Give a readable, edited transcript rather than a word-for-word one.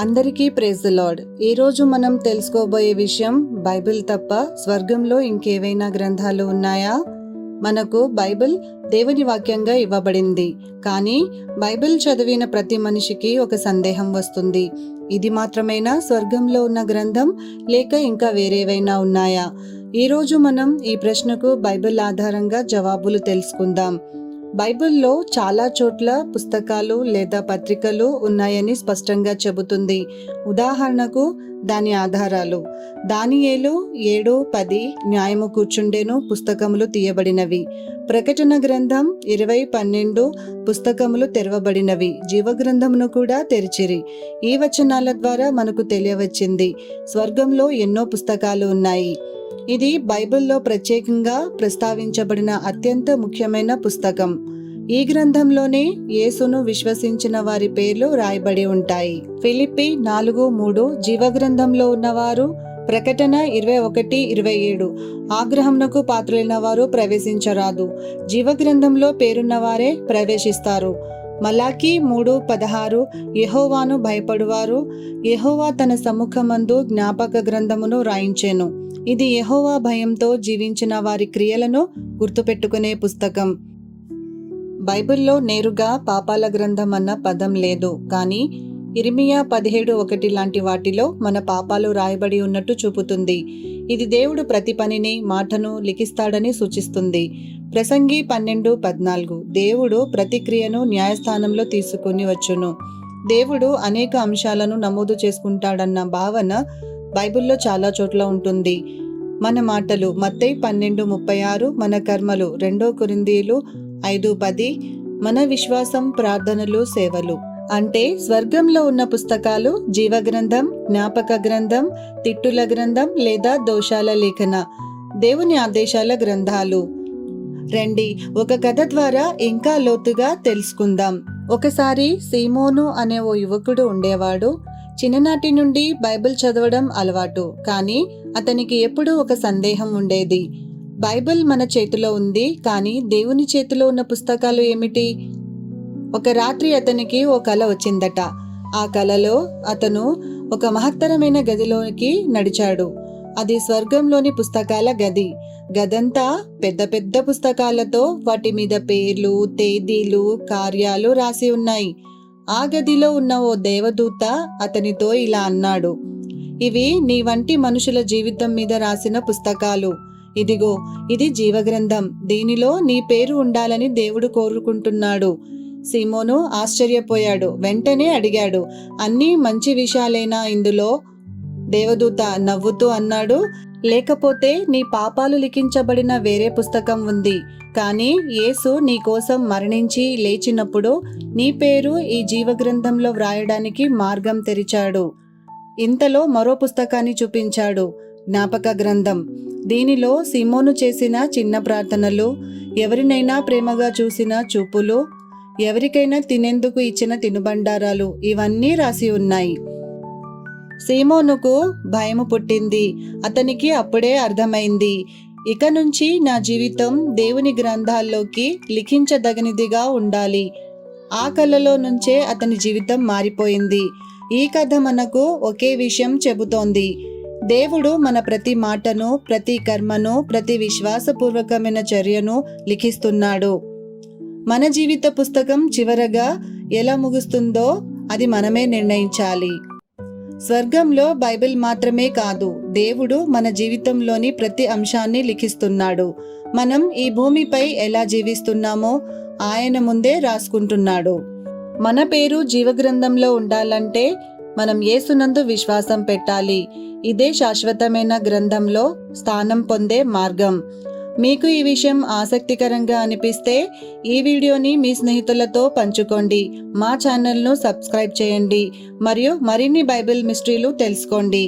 అందరికీ praise the lord. ఈరోజు మనం తెలుసుకోబోయే విషయం, బైబిల్ తప్ప స్వర్గంలో ఇంకేవైనా గ్రంథాలు ఉన్నాయా? మనకు బైబిల్ దేవుని వాక్యంగా ఇవ్వబడింది. కానీ బైబిల్ చదివిన ప్రతి మనిషికి ఒక సందేహం వస్తుంది. ఇది మాత్రమేనా స్వర్గంలో ఉన్న గ్రంథం, లేక ఇంకా వేరేవైనా ఉన్నాయా? ఈరోజు మనం ఈ ప్రశ్నకు బైబిల్ ఆధారంగా జవాబులు తెలుసుకుందాం. బైబిల్లో చాలా చోట్ల పుస్తకాలు లేదా పత్రికలు ఉన్నాయని స్పష్టంగా చెబుతుంది. ఉదాహరణకు దాని ఆధారాలు: దానియేలు 7:10 న్యాయము కూర్చుండెను పుస్తకములు తీయబడినవి. ప్రకటన గ్రంథం 20:12 పుస్తకములు తెరవబడినవి, జీవగ్రంథమును కూడా తెరిచిరి. ఈ వచనాల ద్వారా మనకు తెలియవచ్చింది, స్వర్గంలో ఎన్నో పుస్తకాలు ఉన్నాయి. ఇది బైబిల్లో ప్రత్యేకంగా ప్రస్తావించబడిన అత్యంత ముఖ్యమైన పుస్తకం. ఈ గ్రంథంలోనే యేసును విశ్వసించిన వారి పేర్లు రాయబడి ఉంటాయి. ఫిలిప్పి 4:3 జీవగ్రంథంలో ఉన్నవారు, ప్రకటన 21:27 ఆగ్రహమునకు పాత్రులైన వారు ప్రవేశించరాదు, జీవగ్రంథంలో పేరున్నవారే ప్రవేశిస్తారు. మలాకి 3:16 యెహోవాను భయపడువారు, యెహోవా తన సముఖమందు జ్ఞాపక గ్రంథమును రాయించెను. ఇది యెహోవా భయంతో జీవించిన వారి క్రియలను గుర్తుపెట్టుకునే పుస్తకం. బైబిల్లో నేరుగా పాపాల గ్రంథం అన్న పదం లేదు, కానీ ఇర్మియా 17:1 లాంటి వాటిలో మన పాపాలు రాయబడి ఉన్నట్టు చూపుతుంది. ఇది దేవుడు ప్రతి పనిని, మాటను లిఖిస్తాడని సూచిస్తుంది. ప్రసంగి 12:14 దేవుడు ప్రతి క్రియను న్యాయస్థానంలో తీసుకుని వచ్చును. దేవుడు అనేక అంశాలను నమోదు చేసుకుంటాడన్న భావన బైబిల్లో చాలా చోట్ల ఉంటుంది. మన మాటలు మత్తయి 12:36, మన కర్మలు 2 కొరింథీయులు 5:10, మన విశ్వాసం, ప్రార్థనలు, సేవలు. అంటే స్వర్గంలో ఉన్న పుస్తకాలు జీవగ్రంథం, జ్ఞాపక గ్రంథం, తిట్టుల గ్రంథం లేదా దోషాల లేఖన, దేవుని ఆదేశాల గ్రంథాలు. రండి ఒక కథ ద్వారా ఇంకా లోతుగా తెలుసుకుందాం. ఒకసారి సీమోను అనే ఓ యువకుడు ఉండేవాడు. చిన్ననాటి నుండి బైబిల్ చదవడం అలవాటు, కానీ అతనికి ఎప్పుడూ ఒక సందేహం ఉండేది. బైబిల్ మన చేతిలో ఉంది, కానీ దేవుని చేతిలో ఉన్న పుస్తకాలు ఏమిటి? ఒక రాత్రి అతనికి ఓ కల వచ్చిందట. ఆ కలలో అతను ఒక మహత్తరమైన గదిలోకి నడిచాడు. అది స్వర్గంలోని పుస్తకాల గది. గదంతా పెద్ద పెద్ద పుస్తకాలతో, వాటి మీద పేర్లు, తేదీలు, కార్యాలు రాసి ఉన్నాయి. ఆ గదిలో ఉన్న ఓ దేవదూత అతనితో ఇలా అన్నాడు: ఇవి నీ వంటి మనుషుల జీవితం మీద రాసిన పుస్తకాలు. ఇదిగో, ఇది జీవగ్రంథం. దీనిలో నీ పేరు ఉండాలని దేవుడు కోరుకుంటున్నాడు. సీమోను ఆశ్చర్యపోయాడు. వెంటనే అడిగాడు, అన్నీ మంచి విషయాలేనా ఇందులో? దేవదూత నవ్వుతూ అన్నాడు, లేకపోతే నీ పాపాలు లిఖించబడిన వేరే పుస్తకం ఉంది. కానీ యేసు నీ కోసం మరణించి లేచినప్పుడు నీ పేరు ఈ జీవగ్రంథంలో వ్రాయడానికి మార్గం తెరిచాడు. ఇంతలో మరో పుస్తకాన్ని చూపించాడు, జ్ఞాపక గ్రంథం. దీనిలో సీమోను చేసిన చిన్న ప్రార్థనలు, ఎవరినైనా ప్రేమగా చూసిన చూపులు, ఎవరికైనా తినేందుకు ఇచ్చిన తినుబండారాలు, ఇవన్నీ రాసి ఉన్నాయి. సీమోనుకు భయము పుట్టింది. అతనికి అప్పుడే అర్థమైంది, ఇక నుంచి నా జీవితం దేవుని గ్రంథాల్లోకి లిఖించదగినదిగా ఉండాలి. ఆ కలలో నుంచే అతని జీవితం మారిపోయింది. ఈ కథ మనకు ఒకే విషయం చెబుతోంది: దేవుడు మన ప్రతి మాటను, ప్రతి కర్మను, ప్రతి విశ్వాసపూర్వకమైన చర్యను లిఖిస్తున్నాడు. మన జీవిత పుస్తకం చివరగా ఎలా ముగుస్తుందో అది మనమే నిర్ణయించాలి. స్వర్గంలో బైబిల్ మాత్రమే కాదు, దేవుడు మన జీవితంలోని ప్రతి అంశాన్ని లిఖిస్తున్నాడు. మనం ఈ భూమిపై ఎలా జీవిస్తున్నామో ఆయన ముందే రాసుకుంటున్నాడు. మన పేరు జీవగ్రంథంలో ఉండాలంటే మనం యేసునందు విశ్వాసం పెట్టాలి. ఇదే శాశ్వతమైన గ్రంథంలో స్థానం పొందే మార్గం. మీకు ఈ విషయం ఆసక్తికరంగా అనిపిస్తే ఈ వీడియోని మీ స్నేహితులతో పంచుకోండి. మా ఛానల్ను సబ్స్క్రైబ్ చేయండి మరియు మరిన్ని బైబిల్ మిస్టరీలు తెలుసుకోండి.